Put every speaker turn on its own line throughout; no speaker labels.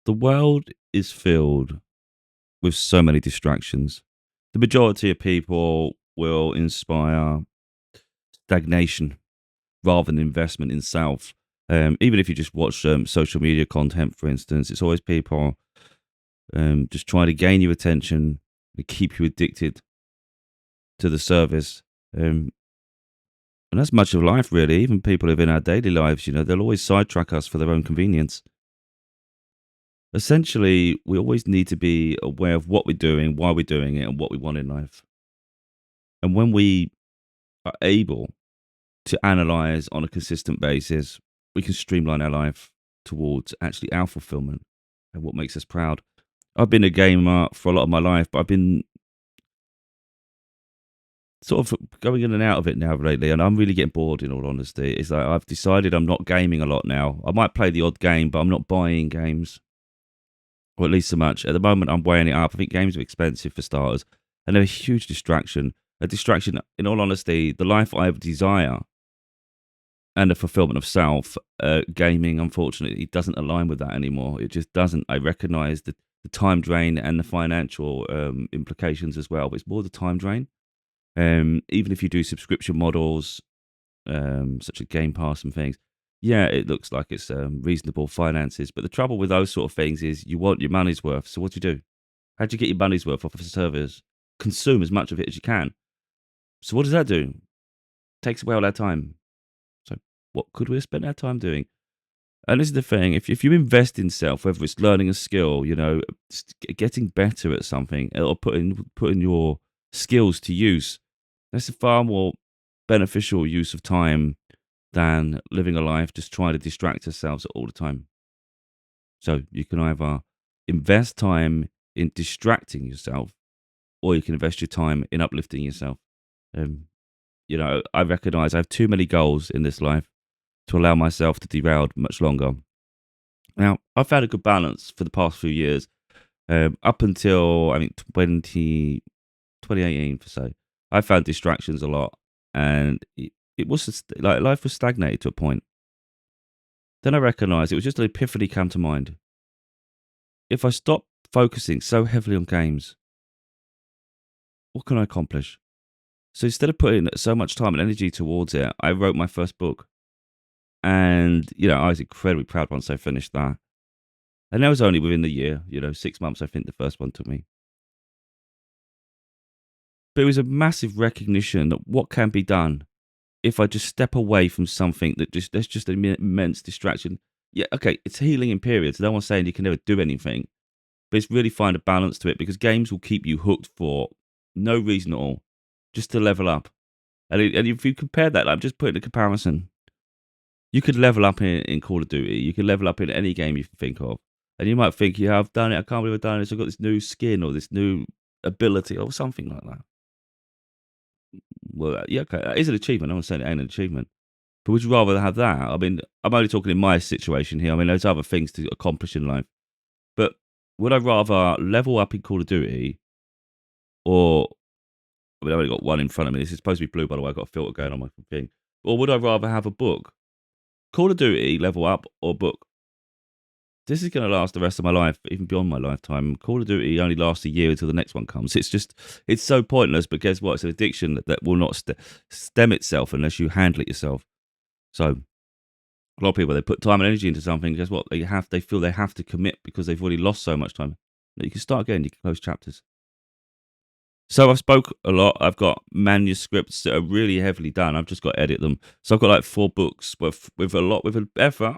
The world is filled with so many distractions. The majority of people will inspire stagnation rather than investment in self. Even if you just watch social media content, for instance, it's always people just trying to gain your attention and keep you addicted to the service. Um, and that's much of life, really. Even people within our daily lives, they'll always sidetrack us for their own convenience. Essentially, we always need to be aware of what we're doing, why we're doing it, and what we want in life. And when we are able to analyze on a consistent basis, we can streamline our life towards actually our fulfillment and what makes us proud. I've been a gamer for a lot of my life, but I've been sort of going in and out of it now lately, and I'm really getting bored. In all honesty, it's like I've decided I'm not gaming a lot now. I might play the odd game, but I'm not buying games, or at least so much. At the moment, I'm weighing it up. I think games are expensive for starters, and they're a huge distraction. A distraction, in all honesty, the life I desire and the fulfillment of self, gaming, unfortunately, doesn't align with that anymore. It just doesn't. I recognize the time drain and the financial implications as well, but it's more the time drain. Even if you do subscription models, such as Game Pass and things, yeah, it looks like it's reasonable finances. But the trouble with those sort of things is you want your money's worth. So what do you do? How do you get your money's worth off of a service? Consume as much of it as you can. So what does that do? Takes away all our time. So what could we have spent our time doing? And this is the thing: if you invest in self, whether it's learning a skill, getting better at something, or putting your skills to use, that's a far more beneficial use of time than living a life just trying to distract ourselves all the time. So you can either invest time in distracting yourself, or you can invest your time in uplifting yourself. Um, I recognize I have too many goals in this life to allow myself to derail much longer. Now, I've had a good balance for the past few years, up until I think 2018 for so. I found distractions a lot, and it was like life was stagnated to a point. Then I recognized it was just an epiphany come to mind. If I stop focusing so heavily on games, what can I accomplish? So instead of putting so much time and energy towards it, I wrote my first book. And, I was incredibly proud once I finished that. And that was only within the year, 6 months, I think the first one took me. But it was a massive recognition that what can be done if I just step away from something that's just an immense distraction. Yeah, okay, it's healing in periods. No one's saying you can never do anything, but it's really find a balance to it because games will keep you hooked for no reason at all, just to level up. And if you compare that, I'm just putting a comparison. You could level up in Call of Duty. You could level up in any game you can think of. And you might think, yeah, I've done it. I can't believe I've done this. I've got this new skin or this new ability or something like that. Well, yeah, okay. That is an achievement. I'm not saying it ain't an achievement. But would you rather have that? I mean, I'm only talking in my situation here. I mean, there's other things to accomplish in life. But would I rather level up in Call of Duty or, I mean, I've only got one in front of me. This is supposed to be blue, by the way. I've got a filter going on my thing. Or would I rather have a book? Call of Duty, level up, or book? This is going to last the rest of my life, even beyond my lifetime. Call of Duty only lasts a year until the next one comes. It's so pointless. But guess what? It's an addiction that will not stem itself unless you handle it yourself. So a lot of people they put time and energy into something. Guess what? They feel they have to commit because they've already lost so much time. You can start again. You can close chapters. So I've spoke a lot. I've got manuscripts that are really heavily done. I've just got to edit them. So I've got like 4 books with an effort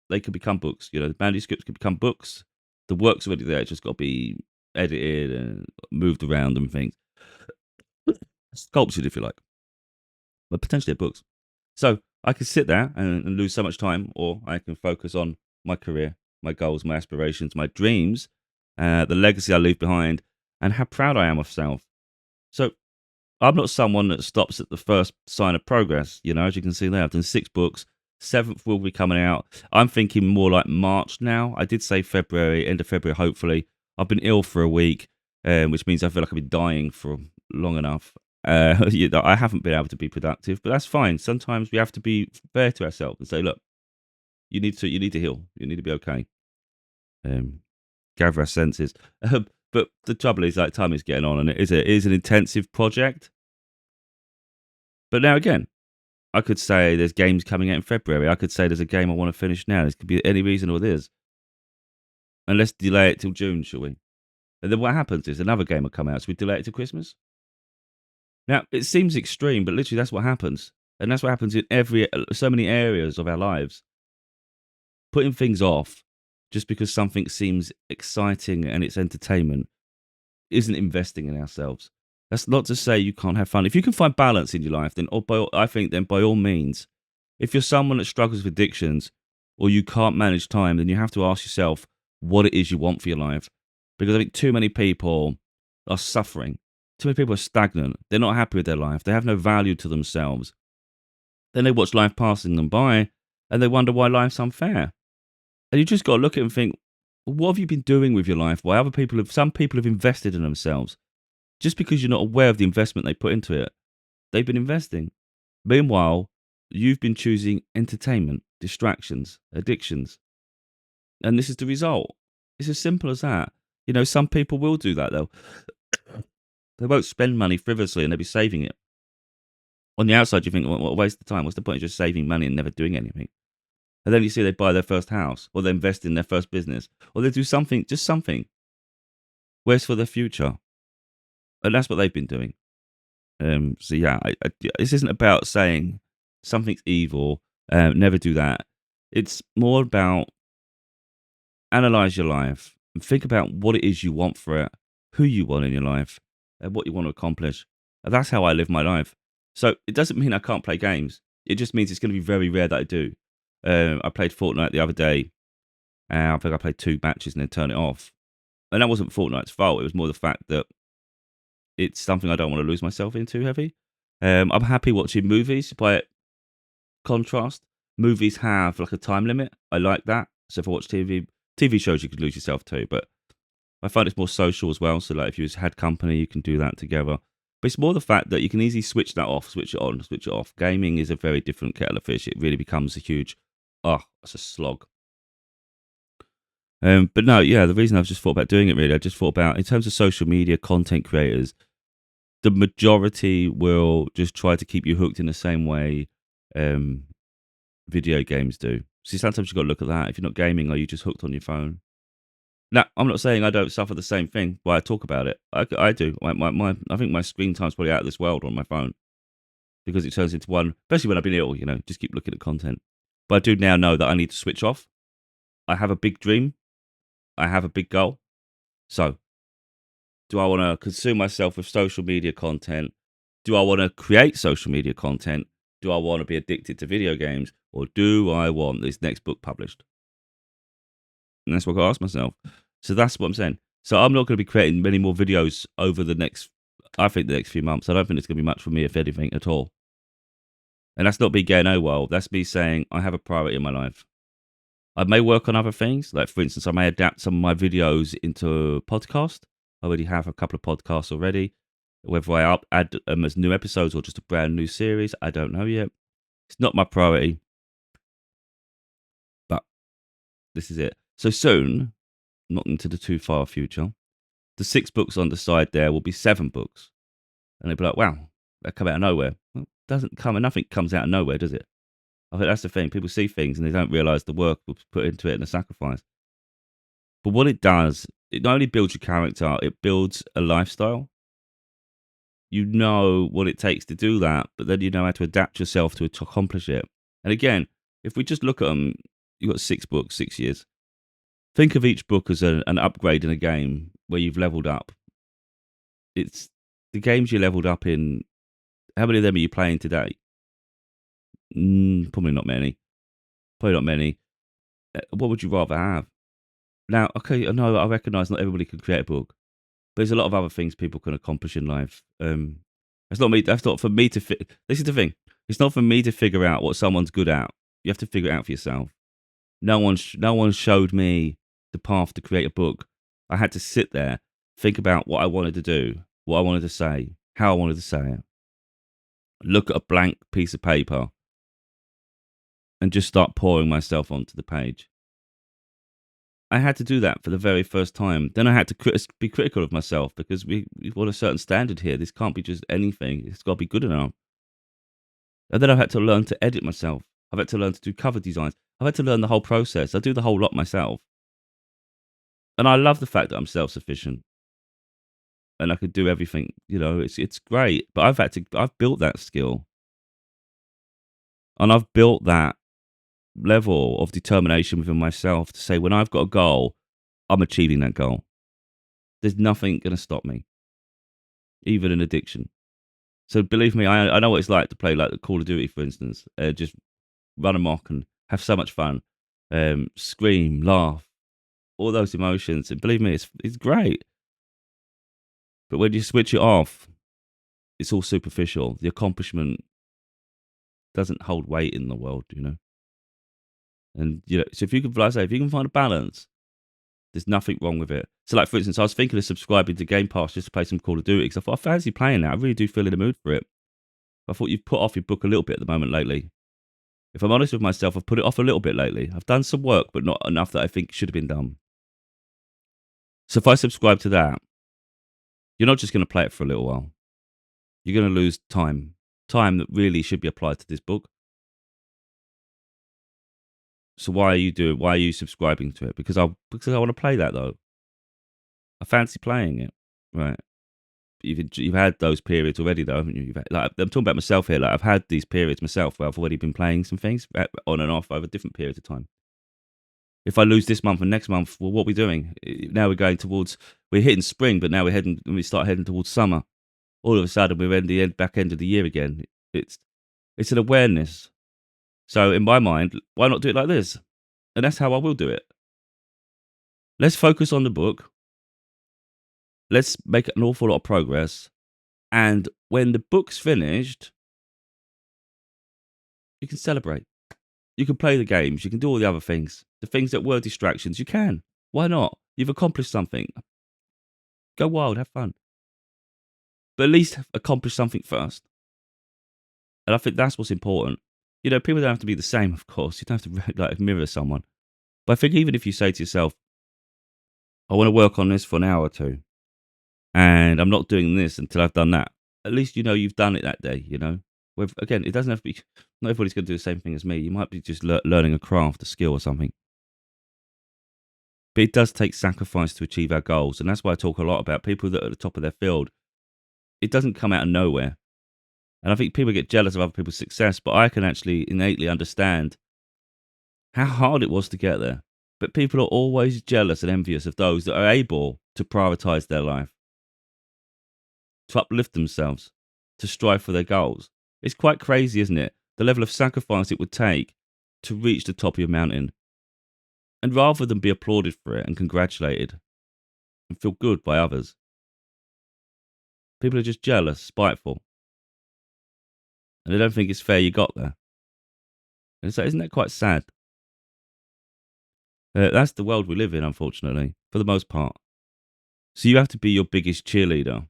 they could become books. The manuscripts could become books. The work's already there. It's just got to be edited and moved around and things. Sculptured, if you like, but potentially books. So I can sit there and lose so much time, or I can focus on my career, my goals, my aspirations, my dreams, the legacy I leave behind, and how proud I am of self. So I'm not someone that stops at the first sign of progress. As you can see there, I've done 6 books. 7th will be coming out. I'm thinking more like March now. I did say February, end of February, hopefully. I've been ill for a week, which means I feel like I've been dying for long enough. I haven't been able to be productive, but that's fine. Sometimes we have to be fair to ourselves and say, look, you need to heal. You need to be okay. um, gather our senses. But the trouble is, like, time is getting on, and it is an intensive project. But now again, I could say there's games coming out in February. I could say there's a game I want to finish now. This could be any reason or this. And let's delay it till June, shall we? And then what happens is another game will come out, so we delay it to Christmas. Now, it seems extreme, but literally that's what happens. And that's what happens in so many areas of our lives. Putting things off just because something seems exciting and it's entertainment isn't investing in ourselves. That's not to say you can't have fun. If you can find balance in your life, then I think then by all means, if you're someone that struggles with addictions or you can't manage time, then you have to ask yourself what it is you want for your life. Because I think too many people are suffering. Too many people are stagnant. They're not happy with their life. They have no value to themselves. Then they watch life passing them by and they wonder why life's unfair. And you just got to look at it and think, what have you been doing with your life? Why some people have invested in themselves. Just because you're not aware of the investment they put into it, they've been investing. Meanwhile, you've been choosing entertainment, distractions, addictions. And this is the result. It's as simple as that. Some people will do that, though. They won't spend money frivolously and they'll be saving it. On the outside, you think, what a waste of time. What's the point of just saving money and never doing anything? And then you see they buy their first house, or they invest in their first business, or they do something, just something. Where's for the future? And that's what they've been doing. So yeah, this isn't about saying something's evil, never do that. It's more about analyze your life and think about what it is you want for it, who you want in your life, and what you want to accomplish. And that's how I live my life. So it doesn't mean I can't play games. It just means it's going to be very rare that I do. I played Fortnite the other day. I think I played 2 matches and then turned it off. And that wasn't Fortnite's fault. It was more the fact that it's something I don't want to lose myself in too heavy. I'm happy watching movies. By contrast, movies have like a time limit. I like that. So if I watch TV shows, you could lose yourself too. But I find it's more social as well. So like if you had company, you can do that together. But it's more the fact that you can easily switch that off, switch it on, switch it off. Gaming is a very different kettle of fish. It really becomes a huge, it's a slog. But no, yeah, the reason I've just thought about doing it really, I just thought about in terms of social media content creators, the majority will just try to keep you hooked in the same way video games do. See, sometimes you've got to look at that. If you're not gaming, are you just hooked on your phone? Now, I'm not saying I don't suffer the same thing, but I talk about it. I do. I think my screen time's probably out of this world on my phone because it turns into one, especially when I've been ill, just keep looking at content. But I do now know that I need to switch off. I have a big dream. I have a big goal. So, do I want to consume myself with social media content? Do I want to create social media content? Do I want to be addicted to video games? Or do I want this next book published? And that's what I got to ask myself. So that's what I'm saying. So I'm not going to be creating many more videos over the next few months. I don't think it's going to be much for me, if anything, at all. And that's not me going, oh, well, that's me saying I have a priority in my life. I may work on other things. Like, for instance, I may adapt some of my videos into a podcast. I already have a couple of podcasts already. Whether I add them as new episodes or just a brand new series, I don't know yet. It's not my priority. But this is it. So soon, not into the too far future, the 6 books on the side there will be 7 books. And they'll be like, wow, that come out of nowhere. Well, nothing comes out of nowhere, does it? I think that's the thing. People see things and they don't realise the work was put into it and the sacrifice. But what it does, it not only builds your character, it builds a lifestyle. You know what it takes to do that, but then you know how to adapt yourself to accomplish it. And again, if we just look at them, you've got 6 books, 6 years. Think of each book as an upgrade in a game where you've leveled up. It's the games you leveled up in. How many of them are you playing today? Probably not many. What would you rather have? Now, okay, I know I recognise not everybody can create a book, but there's a lot of other things people can accomplish in life. That's not me. That's not for me to. This is the thing. It's not for me to figure out what someone's good at. You have to figure it out for yourself. No one showed me the path to create a book. I had to sit there, think about what I wanted to do, what I wanted to say, how I wanted to say it. Look at a blank piece of paper and just start pouring myself onto the page. I had to do that for the very first time. Then I had to be critical of myself because we've got a certain standard here. This can't be just anything. It's got to be good enough. And then I've had to learn to edit myself. I've had to learn to do cover designs. I've had to learn the whole process. I do the whole lot myself. And I love the fact that I'm self-sufficient and I could do everything. It's great. But I've built that skill and I've built that level of determination within myself to say when I've got a goal, I'm achieving that goal. There's nothing going to stop me, even an addiction. So believe me, I know what it's like to play like the Call of Duty, for instance. Just run amok and have so much fun, scream, laugh, all those emotions. And believe me, it's great. But when you switch it off, it's all superficial. The accomplishment doesn't hold weight in the world. And so if you can, like I say, if you can find a balance, there's nothing wrong with it. So, like for instance, I was thinking of subscribing to Game Pass just to play some Call of Duty because I thought I fancy playing that. I really do feel in the mood for it. I thought you've put off your book a little bit at the moment lately. If I'm honest with myself, I've put it off a little bit lately. I've done some work, but not enough that I think should have been done. So if I subscribe to that, you're not just going to play it for a little while. You're going to lose time that really should be applied to this book. So why are you subscribing to it? Because I want to play that though. I fancy playing it, right? You've had those periods already though, haven't you? I'm talking about myself here. Like I've had these periods myself where I've already been playing some things on and off over different periods of time. If I lose this month and next month, well, what are we doing? Now we're hitting spring, but now we start heading towards summer. All of a sudden, we're in the back end of the year again. It's an awareness. So in my mind, why not do it like this? And that's how I will do it. Let's focus on the book. Let's make an awful lot of progress. And when the book's finished, you can celebrate. You can play the games. You can do all the other things. The things that were distractions, you can. Why not? You've accomplished something. Go wild, have fun. But at least accomplish something first. And I think that's what's important. People don't have to be the same, of course. You don't have to like mirror someone. But I think even if you say to yourself, I want to work on this for an hour or two, and I'm not doing this until I've done that, at least you've done it that day, Again, it doesn't have to be, not everybody's going to do the same thing as me. You might be just learning a craft, a skill or something. But it does take sacrifice to achieve our goals. And that's why I talk a lot about people that are at the top of their field. It doesn't come out of nowhere. And I think people get jealous of other people's success, but I can actually innately understand how hard it was to get there. But people are always jealous and envious of those that are able to prioritize their life, to uplift themselves, to strive for their goals. It's quite crazy, isn't it? The level of sacrifice it would take to reach the top of your mountain. And rather than be applauded for it and congratulated and feel good by others, people are just jealous, spiteful. And they don't think it's fair you got there. And it's like, isn't that quite sad? That's the world we live in, unfortunately, for the most part. So you have to be your biggest cheerleader.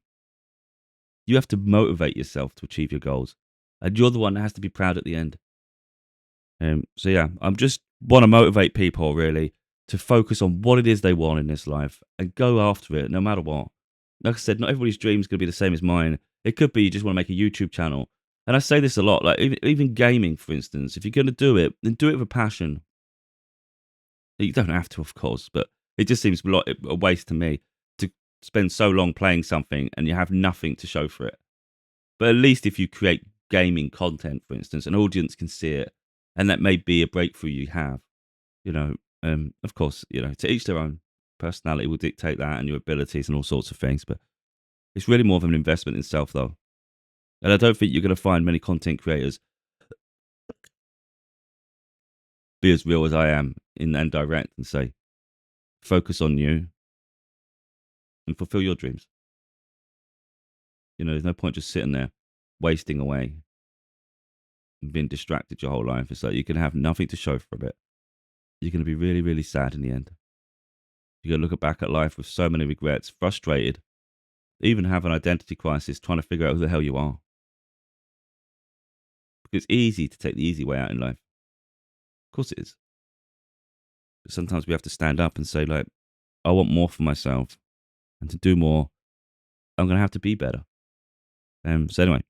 You have to motivate yourself to achieve your goals. And you're the one that has to be proud at the end. So yeah, I'm just want to motivate people really to focus on what it is they want in this life and go after it no matter what. Like I said, not everybody's dream is going to be the same as mine. It could be you just want to make a YouTube channel. And I say this a lot, like even gaming, for instance. If you're going to do it, then do it with a passion. You don't have to, of course, but it just seems a waste to me to spend so long playing something and you have nothing to show for it. But at least if you create gaming content, for instance, an audience can see it, and that may be a breakthrough you have. Of course, to each their own. Personality will dictate that, and your abilities and all sorts of things. But it's really more of an investment in self, though. And I don't think you're going to find many content creators be as real as I am and direct and say, focus on you and fulfill your dreams. There's no point just sitting there wasting away and being distracted your whole life. It's like you can have nothing to show for a bit. You're going to be really, really sad in the end. You're going to look back at life with so many regrets, frustrated, even have an identity crisis trying to figure out who the hell you are. Because it's easy to take the easy way out in life. Of course it is. Sometimes we have to stand up and say, like, I want more for myself. And to do more, I'm going to have to be better. So anyway,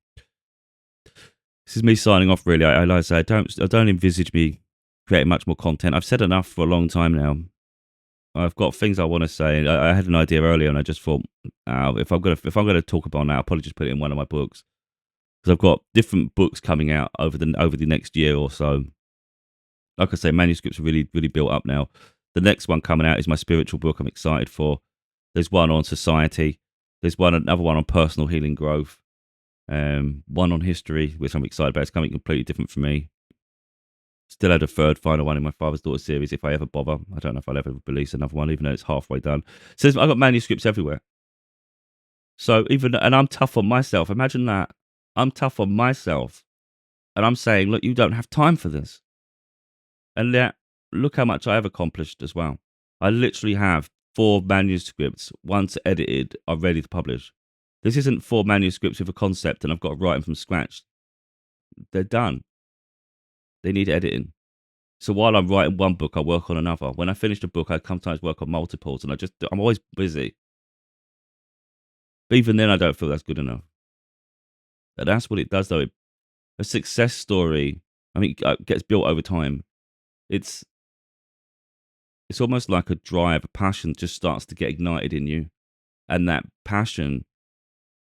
this is me signing off. Really, I like I say, I don't envisage me creating much more content. I've said enough for a long time now. I've got things I want to say. I had an idea earlier, and I just thought, if I'm gonna talk about it now, I'll probably just put it in one of my books because I've got different books coming out over the next year or so. Like I say, manuscripts are really built up now. The next one coming out is my spiritual book. I'm excited for. There's one on society. There's another one on personal healing growth. One on history, which I'm excited about. It's coming completely different for me. Still had a third final one in my father's daughter series. If I ever bother, I don't know if I'll ever release another one, even though it's halfway done. So I've got manuscripts everywhere. So and I'm tough on myself. Imagine that. I'm tough on myself, and I'm saying, look, you don't have time for this. And yet, look how much I have accomplished as well. I literally have 4 manuscripts, once edited, are ready to publish. This isn't 4 manuscripts with a concept and I've got to write them from scratch. They're done. They need editing. So while I'm writing one book, I work on another. When I finish a book, I sometimes work on multiples, and I'm always busy. But even then, I don't feel that's good enough. And that's what it does, though. A success story, I mean, gets built over time. It's almost like a drive, a passion just starts to get ignited in you, and that passion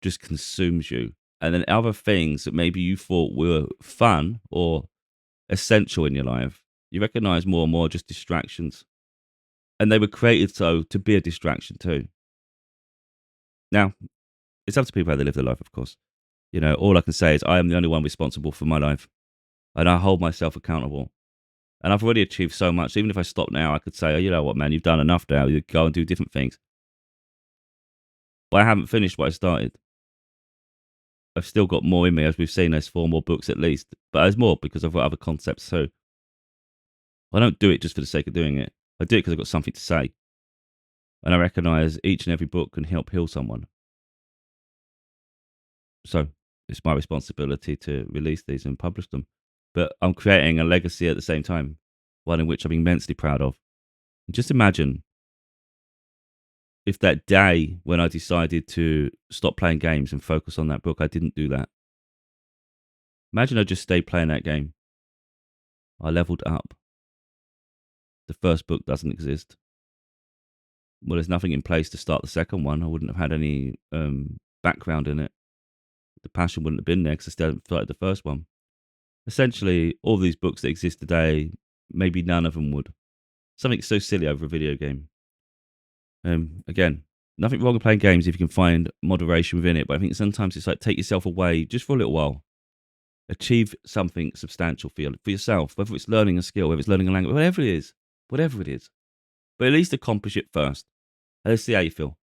just consumes you. And then other things that maybe you thought were fun or essential in your life, you recognize more and more just distractions. And they were created so to be a distraction too. Now, it's up to people how they live their life, of course. You know, all I can say is I am the only one responsible for my life, and I hold myself accountable. And I've already achieved so much. Even if I stop now, I could say, oh, you know what, man, you've done enough now. You go and do different things. But I haven't finished what I started. I've still got more in me, as we've seen. There's 4 more books at least, but there's more because I've got other concepts. So I don't do it just for the sake of doing it. I do it because I've got something to say, and I recognise each and every book can help heal someone. So it's my responsibility to release these and publish them. But I'm creating a legacy at the same time, one in which I'm immensely proud of. And just imagine if that day when I decided to stop playing games and focus on that book, I didn't do that. Imagine I just stayed playing that game. I leveled up. The first book doesn't exist. Well, there's nothing in place to start the second one. I wouldn't have had any background in it. The passion wouldn't have been there because I still hadn't started the first one. Essentially, all these books that exist today, maybe none of them would. Something so silly over a video game. Again, nothing wrong with playing games if you can find moderation within it. But I think sometimes it's like take yourself away just for a little while. Achieve something substantial for yourself, whether it's learning a skill, whether it's learning a language, whatever it is. Whatever it is. But at least accomplish it first. And let's see how you feel.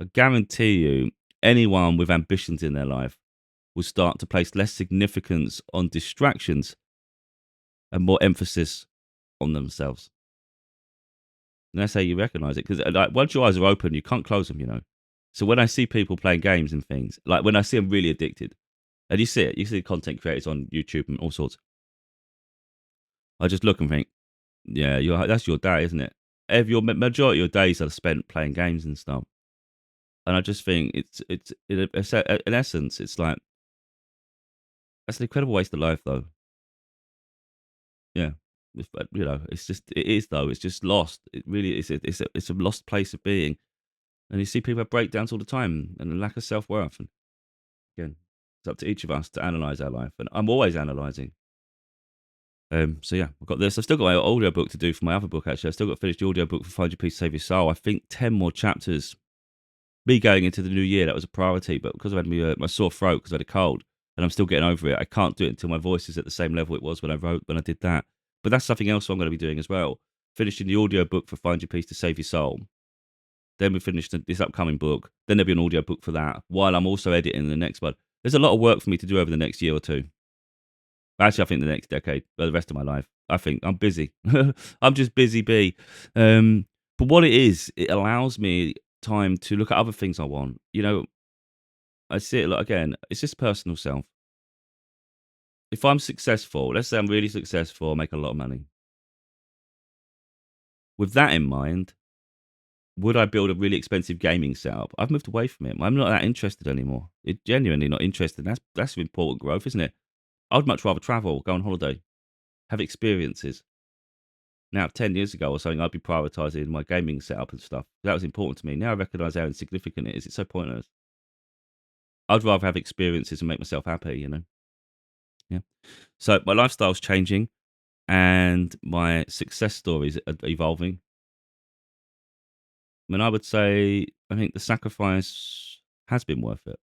I guarantee you, anyone with ambitions in their life will start to place less significance on distractions and more emphasis on themselves. And that's how you recognize it. Because like, once your eyes are open, you can't close them, you know. So when I see people playing games and things, like when I see them really addicted, and you see it, you see content creators on YouTube and all sorts, I just look and think, yeah, that's your day, isn't it? Your majority of your days are spent playing games and stuff. And I just think in essence, it's like, that's an incredible waste of life, though. Yeah. You know, it is, though. It's just lost. It really is. It's a lost place of being. And you see people have breakdowns all the time and a lack of self worth. And again, it's up to each of us to analyze our life. And I'm always analyzing. So yeah, I've got this. I've still got my audio book to do for my other book, actually. I've still got to finish the audio book for Find Your Peace, Save Your Soul. I think 10 more chapters. Me going into the new year, that was a priority. But because I had my sore throat, because I had a cold, and I'm still getting over it, I can't do it until my voice is at the same level it was when I did that. But that's something else I'm going to be doing as well. Finishing the audio book for Find Your Peace to Save Your Soul. Then we finished this upcoming book. Then there'll be an audio book for that, while I'm also editing the next one. There's a lot of work for me to do over the next year or two. Actually, I think the next decade, the rest of my life. I think I'm busy. I'm just busy bee. But what it is, it allows me time to look at other things I want. You know, I see it again. It's just personal self. If I'm successful, let's say I'm really successful, I make a lot of money. with that in mind, would I build a really expensive gaming setup? I've moved away from it. I'm not that interested anymore. It genuinely not interested. That's important growth, isn't it? I'd much rather travel, go on holiday, have experiences. Now, 10 years ago or something, I'd be prioritizing my gaming setup and stuff. That was important to me. Now I recognize how insignificant it is. It's so pointless. I'd rather have experiences and make myself happy, you know? Yeah. So my lifestyle's changing and my success stories are evolving. I mean, I would say I think the sacrifice has been worth it.